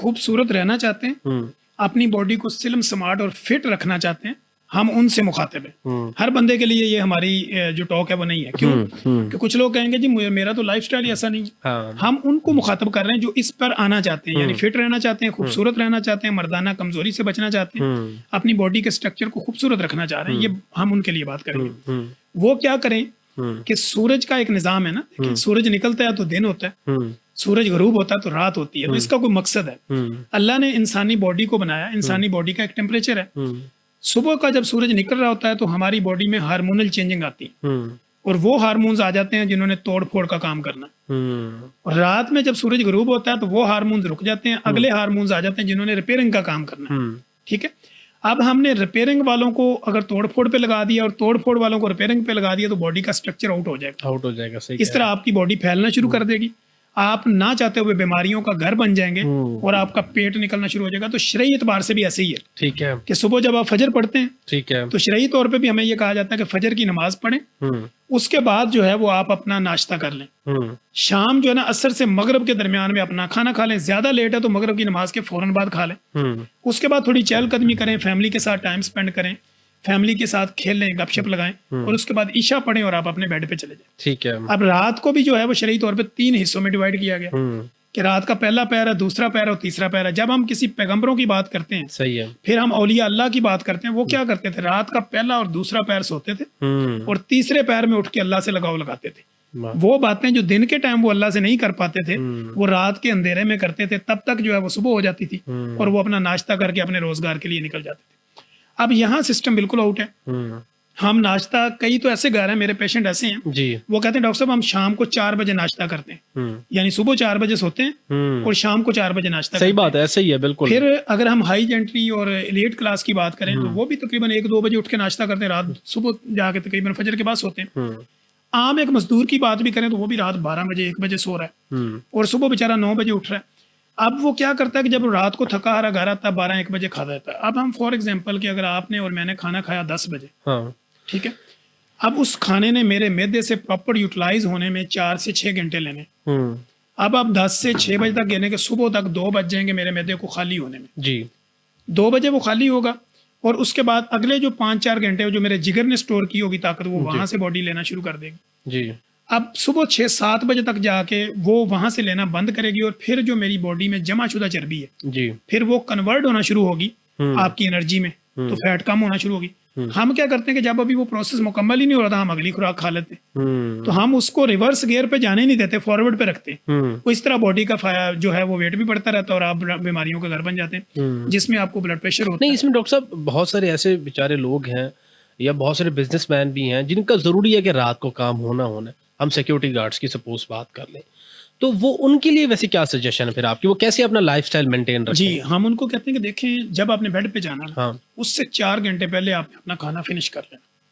खूबसूरत रहना चाहते हैं, अपनी बॉडी को स्लिम स्मार्ट और फिट रखना चाहते हैं, हम उनसे मुखातिब हैं। हर बंदे के लिए ये हमारी जो टॉक है वो नहीं है। क्यों? कि कुछ लोग कहेंगे जी मेरा तो लाइफस्टाइल ही ऐसा नहीं है। हाँ। हम उनको मुखातिब कर रहे हैं जो इस पर आना चाहते हैं, यानी फिट रहना चाहते हैं, खूबसूरत रहना चाहते हैं, मर्दाना कमजोरी से बचना चाहते हैं, अपनी बॉडी के स्ट्रक्चर को खूबसूरत रखना चाह रहे हैं। ये हम उनके लिए बात करेंगे। वो क्या करें कि सूरज का एक निजाम है ना, कि सूरज निकलता है तो दिन होता है, सूरज गरूब होता है तो रात होती है। तो इसका कोई मकसद है। अल्लाह ने इंसानी बॉडी को बनाया, इंसानी बॉडी का एक टेम्परेचर है। सुबह का जब सूरज निकल रहा होता है तो हमारी बॉडी में हार्मोनल चेंजिंग आती है, और वो हार्मोन्स आ जाते हैं जिन्होंने तोड़ फोड़ का काम करना। और रात में जब सूरज गरूब होता है तो वो हार्मोन्स रुक जाते हैं, अगले हार्मोन्स आ जाते हैं जिन्होंने रिपेयरिंग का काम करना। ठीक है, अब हमने रिपेयरिंग वालों को अगर तोड़ फोड़ पे लगा दिया और तोड़ फोड़ वालों को रिपेयरिंग पे लगा दिया तो बॉडी का स्ट्रक्चर आउट हो जाएगा। सही। इस तरह आपकी बॉडी फैलना शुरू कर देगी, आप ना चाहते हुए बीमारियों का घर बन जाएंगे और आपका पेट निकलना शुरू हो जाएगा। तो शरई एतबार से भी ऐसे ही है। ठीक है, कि सुबह जब आप फजर पढ़ते हैं, ठीक है, तो शरई तौर पे भी हमें ये कहा जाता है कि फजर की नमाज पढ़ें, उसके बाद जो है वो आप अपना नाश्ता कर लें। शाम जो है ना असर से मगरब के दरमियान में अपना खाना खा लें। ज्यादा लेट है तो मगरब की नमाज के फौरन बाद खा लें। उसके बाद थोड़ी चहलकदमी करें, फैमिली के साथ टाइम स्पेंड करें, फैमिली के साथ खेलें, गपशप लगाएं, और उसके बाद ईशा पढ़ें और आप अपने बेड पे चले जाएं। ठीक है। अब रात को भी जो है वो शरई तौर पे 3 हिस्सों में डिवाइड किया गया कि रात का पहला पहर है, दूसरा पहर और तीसरा पहर है। जब हम किसी पैगंबरों की बात करते हैं, सही है, फिर हम औलिया अल्लाह की बात करते हैं, वो क्या करते थे? रात का पहला और दूसरा पैर सोते थे और तीसरे पैर में उठ के अल्लाह से लगाव लगाते थे। वो बातें जो दिन के टाइम वो अल्लाह से नहीं कर पाते थे, वो रात के अंधेरे में करते थे। तब तक जो है वो सुबह हो जाती थी और वो अपना नाश्ता करके अपने रोजगार के लिए निकल जाते थे। अब यहाँ सिस्टम बिल्कुल आउट है। हम नाश्ता, कई तो ऐसे घर हैं, मेरे पेशेंट ऐसे हैं जी, वो कहते हैं डॉक्टर साहब हम शाम को 4 बजे नाश्ता करते हैं, यानी सुबह 4 बजे सोते हैं और शाम को 4 बजे नाश्ता। सही बात है, ऐसे ही है बिल्कुल। फिर अगर हम हाई जेंट्री और एलिट क्लास की बात करें तो वो भी तकरीबन 1-2 बजे उठ के नाश्ता करते हैं, रात सुबह जाके तकरीबन फजर के बाद सोते हैं। आम एक मजदूर की बात भी करें तो वो भी रात 12 बजे 1 बजे सो रहा है और सुबह बेचारा 9 बजे उठ रहा है। अब वो क्या करता है कि जब रात को थका हारा घर आता है 12-1 बजे खा देता है। अब हम फॉर एग्जांपल कि अगर आपने और मैंने खाना खाया 10 बजे, ठीक है, अब उस खाने ने मेरे मैदे से प्रॉपर यूटिलाइज होने में 4 से 6 घंटे लेने। अब आप 10 से 6 बजे तक यानी कि सुबह तक 2 बज जाएंगे मेरे मैदे को खाली होने में जी। 2 बजे वो खाली होगा और उसके बाद अगले जो 5-4 घंटे जो मेरे जिगर ने स्टोर की होगी ताकत, वो वहां से बॉडी लेना शुरू कर देगी जी। अब सुबह 6-7 बजे तक जाके वो वहां से लेना बंद करेगी और फिर जो मेरी बॉडी में जमा शुदा चर्बी है जी, फिर वो कन्वर्ट होना शुरू होगी आपकी एनर्जी में, तो फैट कम होना शुरू होगी। हम क्या करते हैं कि जब अभी वो प्रोसेस मुकम्मल ही नहीं हो रहा था हम अगली खुराक खा लेते, तो हम उसको रिवर्स गियर पे जाने नहीं देते, फॉरवर्ड पे रखते। तो इस तरह बॉडी का जो है वो वेट भी बढ़ता रहता है और आप बीमारियों का घर बन जाते हैं, जिसमें आपको ब्लड प्रेशर होता है। नहीं, इसमें डॉक्टर साहब बहुत सारे ऐसे बेचारे लोग हैं या बहुत सारे बिजनेसमैन भी हैं जिनका जरूरी है कि रात को काम होना है। हम सिक्योरिटी गार्ड्स की सपोज बात कर लें तो वो उनके लिए वैसे क्या सजेशन है फिर आपकी, वो कैसे अपना लाइफस्टाइल मेंटेन रखें? जी, हम उनको कहते हैं कि देखें जब आपने बेड पे जाना, हाँ, उससे 4 घंटे पहले आपने अपना खाना फिनिश कर लेना।